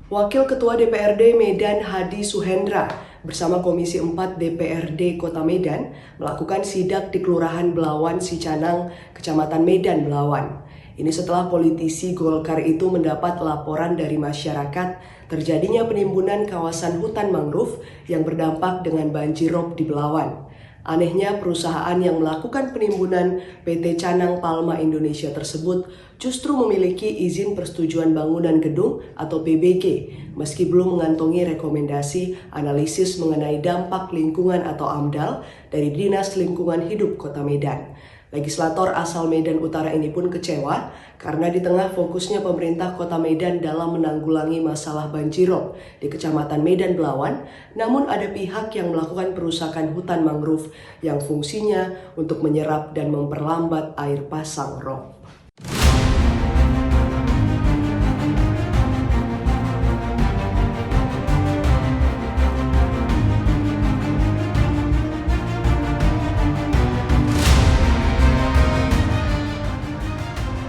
Wakil Ketua DPRD Medan Hadi Suhendra bersama Komisi 4 DPRD Kota Medan melakukan sidak di Kelurahan Belawan Sicanang, Kecamatan Medan Belawan. Ini setelah politisi Golkar itu mendapat laporan dari masyarakat terjadinya penimbunan kawasan hutan mangrove yang berdampak dengan banjirop di Belawan. Anehnya perusahaan yang melakukan penimbunan PT Canang Palma Indonesia tersebut justru memiliki izin persetujuan bangunan gedung atau PBG meski belum mengantongi rekomendasi analisis mengenai dampak lingkungan atau AMDAL dari Dinas Lingkungan Hidup Kota Medan. Legislator asal Medan Utara ini pun kecewa karena di tengah fokusnya pemerintah Kota Medan dalam menanggulangi masalah banjirop di Kecamatan Medan Belawan, namun ada pihak yang melakukan perusakan hutan mangrove yang fungsinya untuk menyerap dan memperlambat air pasang rob.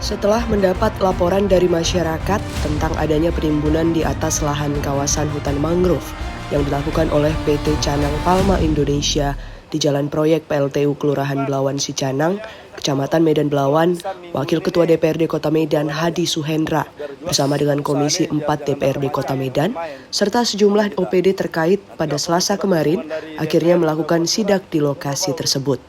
Setelah mendapat laporan dari masyarakat tentang adanya penimbunan di atas lahan kawasan hutan mangrove yang dilakukan oleh PT Canang Palma Indonesia di Jalan Proyek PLTU Kelurahan Belawan Sicanang, Kecamatan Medan Belawan, Wakil Ketua DPRD Kota Medan Hadi Suhendra bersama dengan Komisi 4 DPRD Kota Medan serta sejumlah OPD terkait pada Selasa kemarin akhirnya melakukan sidak di lokasi tersebut.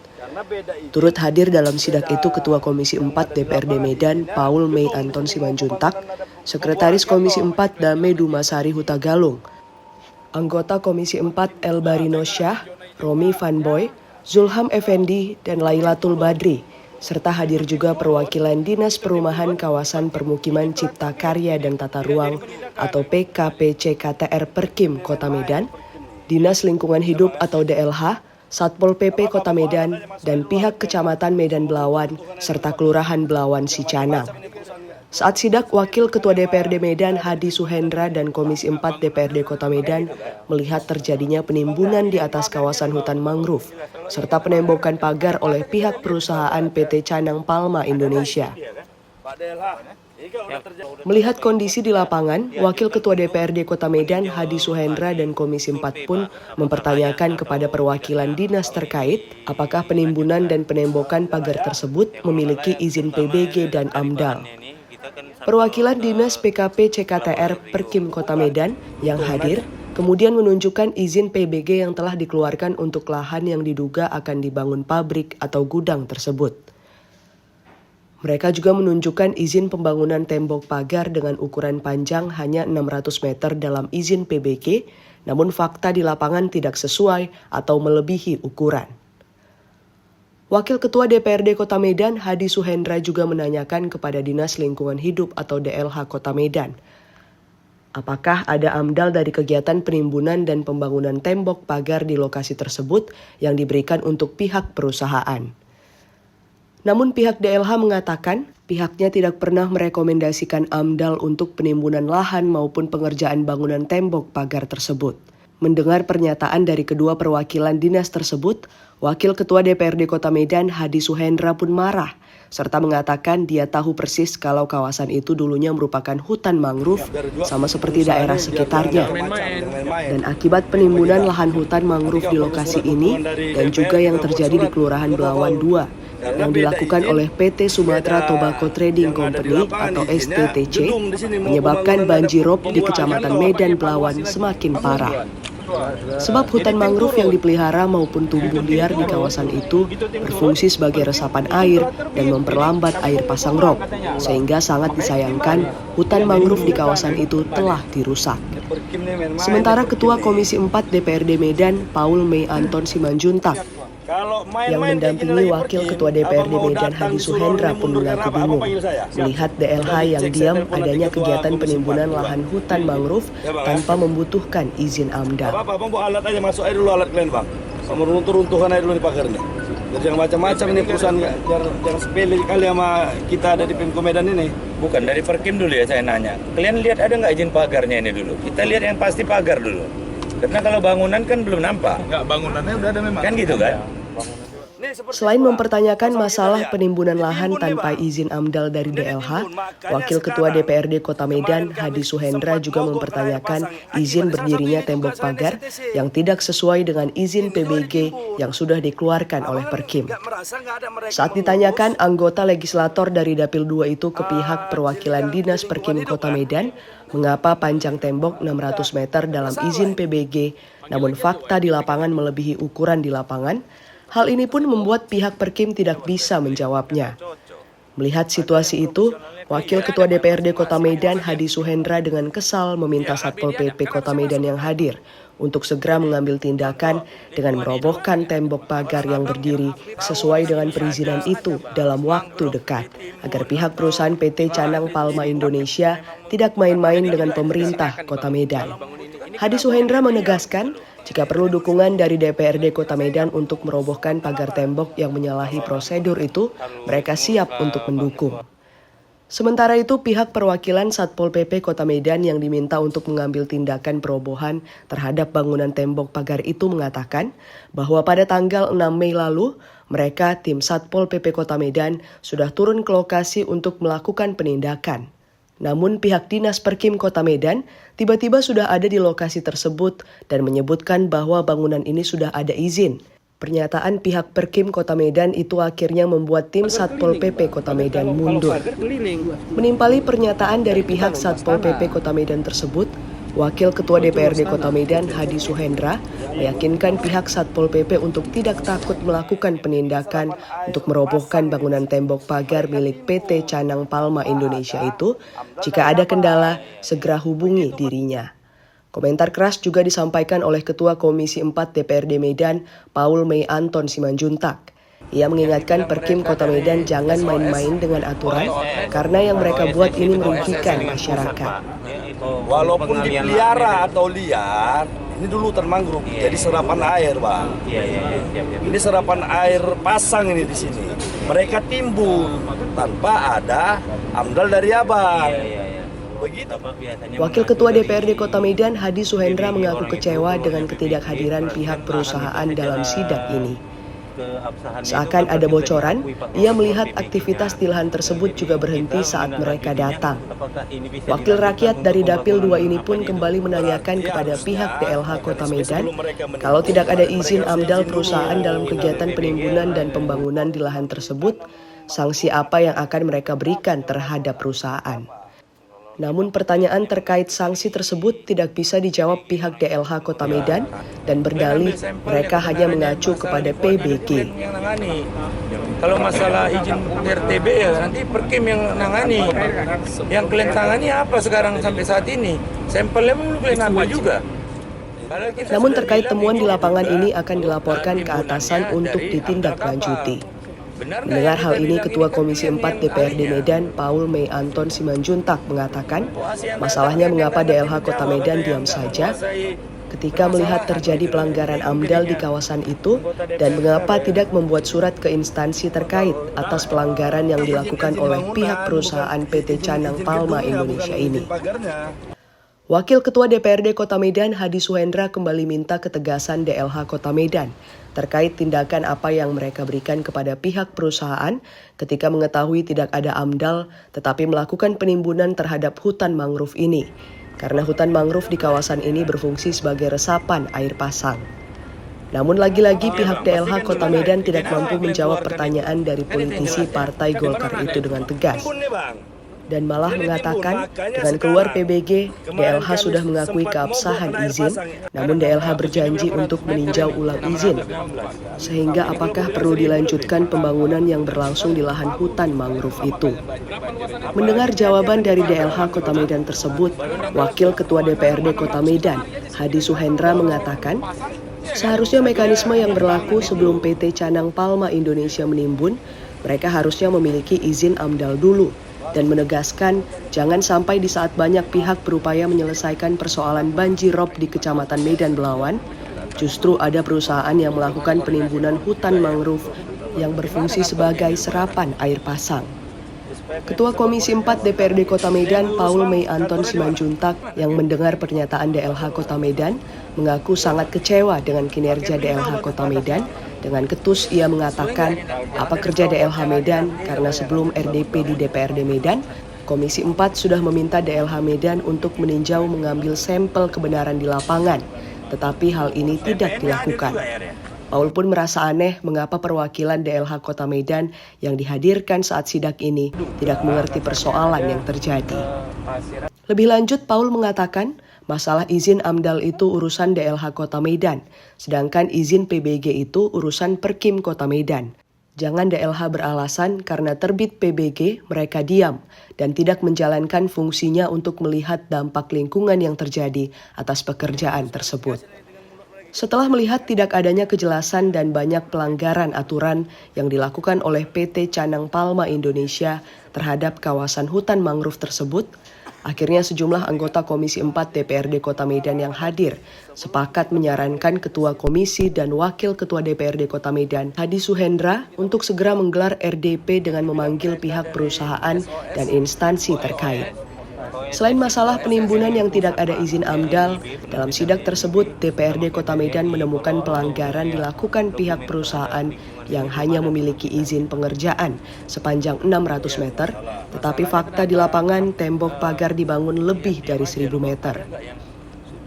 Turut hadir dalam sidak itu Ketua Komisi 4 DPRD Medan Paul Mei Anton Simanjuntak, Sekretaris Komisi 4 Dame Dumasari Huta Galung, anggota Komisi 4 El Barino Syah, Romi Vanboy, Zulham Effendi, dan Lailatul Badri, serta hadir juga perwakilan Dinas Perumahan Kawasan Permukiman Cipta Karya dan Tata Ruang atau PKPCKTR Perkim Kota Medan, Dinas Lingkungan Hidup atau DLH, Satpol PP Kota Medan, dan pihak Kecamatan Medan Belawan, serta Kelurahan Belawan Sicanang. Saat sidak, Wakil Ketua DPRD Medan Hadi Suhendra dan Komisi 4 DPRD Kota Medan melihat terjadinya penimbunan di atas kawasan hutan mangrove, serta penembokan pagar oleh pihak perusahaan PT Canang Palma Indonesia. Melihat kondisi di lapangan, Wakil Ketua DPRD Kota Medan Hadi Suhendra dan Komisi 4 pun mempertanyakan kepada perwakilan dinas terkait apakah penimbunan dan penembokan pagar tersebut memiliki izin PBG dan AMDAL. Perwakilan Dinas PKP CKTR Perkim Kota Medan yang hadir kemudian menunjukkan izin PBG yang telah dikeluarkan untuk lahan yang diduga akan dibangun pabrik atau gudang tersebut. Mereka juga menunjukkan izin pembangunan tembok pagar dengan ukuran panjang hanya 600 meter dalam izin PBG, namun fakta di lapangan tidak sesuai atau melebihi ukuran. Wakil Ketua DPRD Kota Medan Hadi Suhendra juga menanyakan kepada Dinas Lingkungan Hidup atau DLH Kota Medan, apakah ada AMDAL dari kegiatan penimbunan dan pembangunan tembok pagar di lokasi tersebut yang diberikan untuk pihak perusahaan. Namun pihak DLH mengatakan pihaknya tidak pernah merekomendasikan AMDAL untuk penimbunan lahan maupun pengerjaan bangunan tembok pagar tersebut. Mendengar pernyataan dari kedua perwakilan dinas tersebut, Wakil Ketua DPRD Kota Medan Hadi Suhendra pun marah, serta mengatakan dia tahu persis kalau kawasan itu dulunya merupakan hutan mangrove sama seperti daerah sekitarnya. Dan akibat penimbunan lahan hutan mangrove di lokasi ini dan juga yang terjadi di Kelurahan Belawan 2, yang dilakukan oleh PT Sumatra Tobacco Trading Company atau STTC menyebabkan banjirop di Kecamatan Medan Belawan semakin parah. Sebab hutan mangrove yang dipelihara maupun tumbuh liar di kawasan itu berfungsi sebagai resapan air dan memperlambat air pasang rob, sehingga sangat disayangkan hutan mangrove di kawasan itu telah dirusak. Sementara Ketua Komisi 4 DPRD Medan Paul Mei Anton Simanjuntak yang mendampingi Wakil Ketua DPRD Medan Hadi Suhendra pun mengaku bingung melihat DLH yang diam adanya kegiatan penimbunan lahan hutan mangrove tanpa membutuhkan izin AMDAL. Bang, bawa alat aja, masuk aja dulu alat kalian, Bang. Sama runtuh-runtuhan aja dulu di pagarnya. Jadi jangan macam-macam ini perusahaan, jangan sepele kali sama kita ada di Pemko Medan ini. Bukan, dari Perkim dulu ya saya nanya. Kalian lihat ada nggak izin pagarnya ini dulu? Kita lihat yang pasti pagar dulu. Karena kalau bangunan kan belum nampak. Enggak, bangunannya udah ada memang. Kan gitu kan? Selain mempertanyakan masalah penimbunan lahan tanpa izin AMDAL dari DLH, Wakil Ketua DPRD Kota Medan, Hadi Suhendra juga mempertanyakan izin berdirinya tembok pagar yang tidak sesuai dengan izin PBG yang sudah dikeluarkan oleh Perkim. Saat ditanyakan anggota legislator dari Dapil 2 itu ke pihak perwakilan Dinas Perkim Kota Medan, mengapa panjang tembok 600 meter dalam izin PBG, namun fakta di lapangan melebihi ukuran di lapangan, hal ini pun membuat pihak Perkim tidak bisa menjawabnya. Melihat situasi itu, Wakil Ketua DPRD Kota Medan, Hadi Suhendra dengan kesal meminta Satpol PP Kota Medan yang hadir untuk segera mengambil tindakan dengan merobohkan tembok pagar yang berdiri sesuai dengan perizinan itu dalam waktu dekat, agar pihak perusahaan PT Canang Palma Indonesia tidak main-main dengan pemerintah Kota Medan. Hadi Suhendra menegaskan, jika perlu dukungan dari DPRD Kota Medan untuk merobohkan pagar tembok yang menyalahi prosedur itu, mereka siap untuk mendukung. Sementara itu, pihak perwakilan Satpol PP Kota Medan yang diminta untuk mengambil tindakan perobohan terhadap bangunan tembok pagar itu mengatakan bahwa pada tanggal 6 Mei lalu, mereka tim Satpol PP Kota Medan sudah turun ke lokasi untuk melakukan penindakan. Namun pihak Dinas Perkim Kota Medan tiba-tiba sudah ada di lokasi tersebut dan menyebutkan bahwa bangunan ini sudah ada izin. Pernyataan pihak Perkim Kota Medan itu akhirnya membuat tim Satpol PP Kota Medan mundur. Menimpali pernyataan dari pihak Satpol PP Kota Medan tersebut, Wakil Ketua DPRD Kota Medan, Hadi Suhendra, meyakinkan pihak Satpol PP untuk tidak takut melakukan penindakan untuk merobohkan bangunan tembok pagar milik PT Canang Palma Indonesia itu. Jika ada kendala, segera hubungi dirinya. Komentar keras juga disampaikan oleh Ketua Komisi 4 DPRD Medan, Paul Mei Anton Simanjuntak. Ia mengingatkan Perkim Kota Medan jangan main-main dengan aturan karena yang mereka buat ini merugikan masyarakat. Walaupun dipelihara atau liar, ini dulu hutan mangrove, jadi serapan air, Bang. Ini serapan air pasang ini di sini. Mereka timbul tanpa ada AMDAL dari Abang. Begitu. Wakil Ketua DPRD Kota Medan, Hadi Suhendra mengaku kecewa dengan ketidakhadiran pihak perusahaan dalam sidak ini. Seakan ada bocoran, ia melihat aktivitas di lahan tersebut juga berhenti saat mereka datang. Wakil rakyat dari Dapil 2 ini pun kembali menanyakan kepada pihak DLH Kota Medan, kalau tidak ada izin AMDAL perusahaan dalam kegiatan penimbunan dan pembangunan di lahan tersebut, sanksi apa yang akan mereka berikan terhadap perusahaan. Namun pertanyaan terkait sanksi tersebut tidak bisa dijawab pihak DLH Kota Medan dan berdalih mereka hanya mengacu kepada PBG. Kalau masalah izin RTB ya nanti Perkim yang nangani. Yang kalian tangani apa sekarang sampai saat ini? Sampelnya belum kalian ambil juga. Namun terkait temuan di lapangan ini akan dilaporkan ke atasan untuk ditindaklanjuti. Mendengar hal ini, Ketua Komisi 4 DPRD Medan, Paul Mei Anton Simanjuntak mengatakan, masalahnya mengapa DLH Kota Medan diam saja ketika melihat terjadi pelanggaran AMDAL di kawasan itu dan mengapa tidak membuat surat ke instansi terkait atas pelanggaran yang dilakukan oleh pihak perusahaan PT Canang Palma Indonesia ini. Wakil Ketua DPRD Kota Medan, Hadi Suhendra, kembali minta ketegasan DLH Kota Medan terkait tindakan apa yang mereka berikan kepada pihak perusahaan ketika mengetahui tidak ada AMDAL tetapi melakukan penimbunan terhadap hutan mangrove ini. Karena hutan mangrove di kawasan ini berfungsi sebagai resapan air pasang. Namun lagi-lagi pihak DLH Kota Medan tidak mampu menjawab pertanyaan dari politisi Partai Golkar itu dengan tegas. Dan malah mengatakan dengan keluar PBG, DLH sudah mengakui keabsahan izin, namun DLH berjanji untuk meninjau ulang izin. Sehingga apakah perlu dilanjutkan pembangunan yang berlangsung di lahan hutan mangrove itu? Mendengar jawaban dari DLH Kota Medan tersebut, Wakil Ketua DPRD Kota Medan, Hadi Suhendra mengatakan, seharusnya mekanisme yang berlaku sebelum PT Canang Palma Indonesia menimbun, mereka harusnya memiliki izin AMDAL dulu. Dan menegaskan jangan sampai di saat banyak pihak berupaya menyelesaikan persoalan banjirop di Kecamatan Medan Belawan, justru ada perusahaan yang melakukan penimbunan hutan mangrove yang berfungsi sebagai serapan air pasang. Ketua Komisi 4 DPRD Kota Medan, Paul Mei Anton Simanjuntak, yang mendengar pernyataan DLH Kota Medan, mengaku sangat kecewa dengan kinerja DLH Kota Medan Dengan ketus ia mengatakan apa kerja DLH Medan karena sebelum RDP di DPRD Medan, Komisi 4 sudah meminta DLH Medan untuk meninjau mengambil sampel kebenaran di lapangan, tetapi hal ini tidak dilakukan. Paul pun merasa aneh mengapa perwakilan DLH Kota Medan yang dihadirkan saat sidak ini tidak mengerti persoalan yang terjadi. Lebih lanjut, Paul mengatakan masalah izin AMDAL itu urusan DLH Kota Medan, sedangkan izin PBG itu urusan Perkim Kota Medan. Jangan DLH beralasan karena terbit PBG mereka diam dan tidak menjalankan fungsinya untuk melihat dampak lingkungan yang terjadi atas pekerjaan tersebut. Setelah melihat tidak adanya kejelasan dan banyak pelanggaran aturan yang dilakukan oleh PT Canang Palma Indonesia terhadap kawasan hutan mangrove tersebut, akhirnya sejumlah anggota Komisi 4 DPRD Kota Medan yang hadir sepakat menyarankan Ketua Komisi dan Wakil Ketua DPRD Kota Medan, Hadi Suhendra, untuk segera menggelar RDP dengan memanggil pihak perusahaan dan instansi terkait. Selain masalah penimbunan yang tidak ada izin AMDAL, dalam sidak tersebut DPRD Kota Medan menemukan pelanggaran dilakukan pihak perusahaan yang hanya memiliki izin pengerjaan sepanjang 600 meter, tetapi fakta di lapangan tembok pagar dibangun lebih dari 1.000 meter.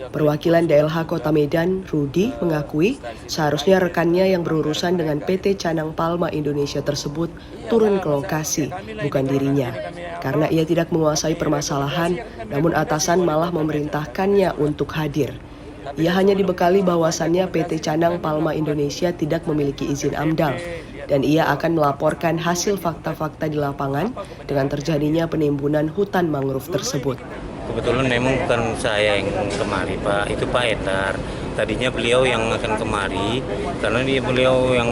Perwakilan DLH Kota Medan, Rudi, mengakui seharusnya rekannya yang berurusan dengan PT Canang Palma Indonesia tersebut turun ke lokasi, bukan dirinya. Karena ia tidak menguasai permasalahan, namun atasan malah memerintahkannya untuk hadir. Ia hanya dibekali bahwasannya PT Canang Palma Indonesia tidak memiliki izin AMDAL, dan ia akan melaporkan hasil fakta-fakta di lapangan dengan terjadinya penimbunan hutan mangrove tersebut. Kebetulan memang bukan saya yang kemari, Pak. Itu Pak Etar. Tadinya beliau yang akan kemari, karena beliau yang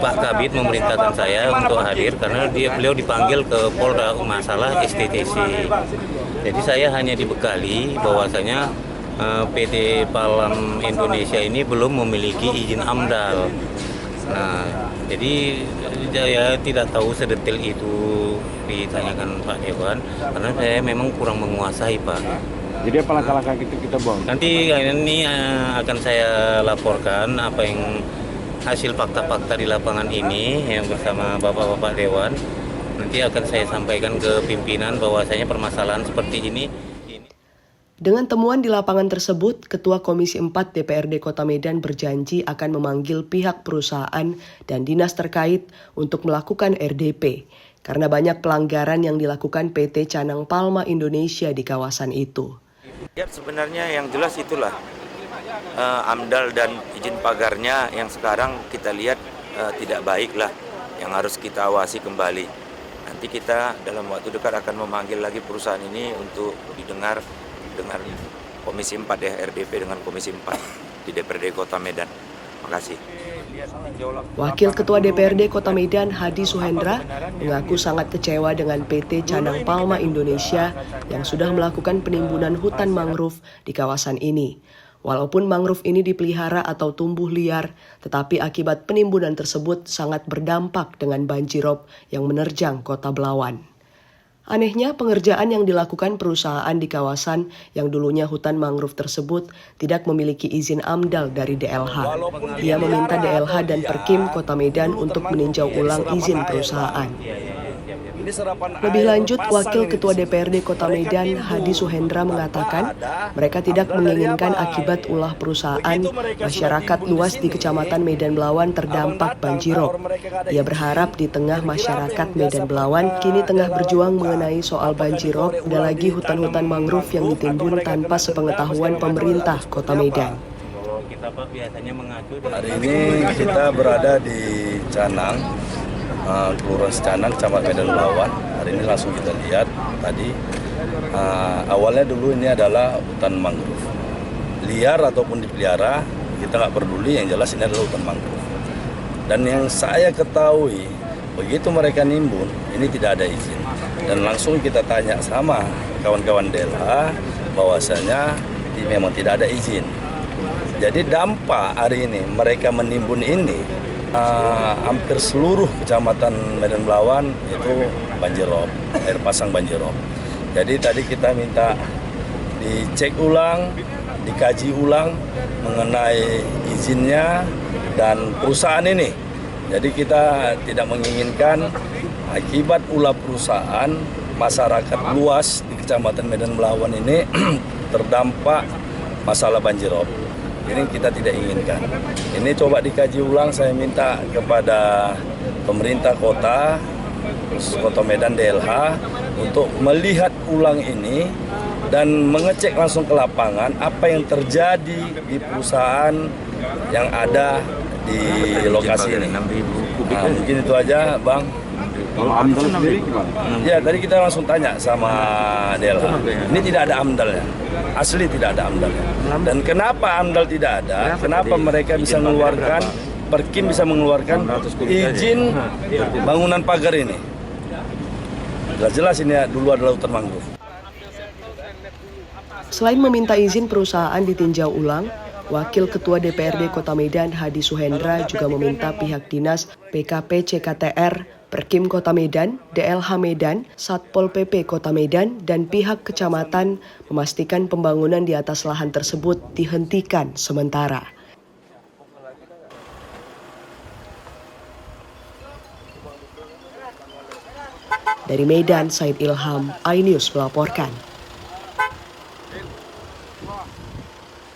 Pak Kabid memerintahkan saya untuk hadir karena beliau dipanggil ke Polda masalah STTC. Jadi saya hanya dibekali bahwasanya PT Palam Indonesia ini belum memiliki izin AMDAL. Nah, jadi saya tidak tahu sedetail itu ditanyakan Pak Dewan karena saya memang kurang menguasai, Pak. Jadi apa langkah-langkah kita buang? Nanti ini akan saya laporkan apa yang hasil fakta-fakta di lapangan ini yang bersama Bapak-Bapak Dewan. Nanti akan saya sampaikan ke pimpinan bahwasanya permasalahan seperti ini. Dengan temuan di lapangan tersebut, Ketua Komisi 4 DPRD Kota Medan berjanji akan memanggil pihak perusahaan dan dinas terkait untuk melakukan RDP, karena banyak pelanggaran yang dilakukan PT Canang Palma Indonesia di kawasan itu. Ya, sebenarnya yang jelas itulah AMDAL dan izin pagarnya yang sekarang kita lihat tidak baik lah, yang harus kita awasi kembali. Nanti kita dalam waktu dekat akan memanggil lagi perusahaan ini untuk didengar dengan Komisi 4 ya, RDP dengan Komisi 4 di DPRD Kota Medan. Makasih. Wakil Ketua DPRD Kota Medan, Hadi Suhendra, mengaku sangat kecewa dengan PT Canang Palma Indonesia yang sudah melakukan penimbunan hutan mangrove di kawasan ini. Walaupun mangrove ini dipelihara atau tumbuh liar, tetapi akibat penimbunan tersebut sangat berdampak dengan banjirop yang menerjang Kota Belawan. Anehnya, pengerjaan yang dilakukan perusahaan di kawasan yang dulunya hutan mangrove tersebut tidak memiliki izin AMDAL dari DLH. Ia meminta DLH dan Perkim Kota Medan untuk meninjau ulang izin perusahaan. Lebih lanjut, Wakil Ketua DPRD Kota Medan, Hadi Suhendra, mengatakan mereka tidak menginginkan akibat ulah perusahaan masyarakat luas di Kecamatan Medan Belawan terdampak banjirop. Ia berharap di tengah masyarakat Medan Belawan kini tengah berjuang mengenai soal banjirop dan lagi hutan-hutan mangrove yang ditimbun tanpa sepengetahuan pemerintah Kota Medan. Hari ini kita berada di Canang, Kelurahan Canang, Kecamatan Medan Belawan. Hari ini langsung kita lihat tadi. Awalnya dulu ini adalah hutan mangrove. Liar ataupun dipelihara, kita nggak peduli, yang jelas ini adalah hutan mangrove. Dan yang saya ketahui, begitu mereka nimbun, ini tidak ada izin. Dan langsung kita tanya sama kawan-kawan DLH, bahwasanya memang tidak ada izin. Jadi dampak hari ini mereka menimbun ini, hampir seluruh Kecamatan Medan Belawan itu banjirop, air pasang banjirop. Jadi tadi kita minta dicek ulang, dikaji ulang mengenai izinnya, dan perusahaan ini. Jadi kita tidak menginginkan akibat ulah perusahaan masyarakat luas di Kecamatan Medan Melawan ini terdampak masalah banjirop. Ini kita tidak inginkan. Ini coba dikaji ulang, saya minta kepada pemerintah kota Medan DLH untuk melihat ulang ini dan mengecek langsung ke lapangan apa yang terjadi di perusahaan yang ada di lokasi ini. Nah, mungkin itu aja, Bang. Kalau AMDAL sendiri gimana? Ya, tadi kita langsung tanya sama DLH. Ini tidak ada AMDALnya. Asli tidak ada AMDALnya. Dan kenapa AMDAL tidak ada? Kenapa mereka bisa mengeluarkan, Perkim bisa mengeluarkan izin bangunan pagar ini? Jelas ini dulu adalah hutan mangrove. Selain meminta izin perusahaan ditinjau ulang, Wakil Ketua DPRD Kota Medan Hadi Suhendra juga meminta pihak dinas PKP CKTR, Perkim Kota Medan, DLH Medan, Satpol PP Kota Medan, dan pihak kecamatan memastikan pembangunan di atas lahan tersebut dihentikan sementara. Dari Medan, Said Ilham, iNews melaporkan.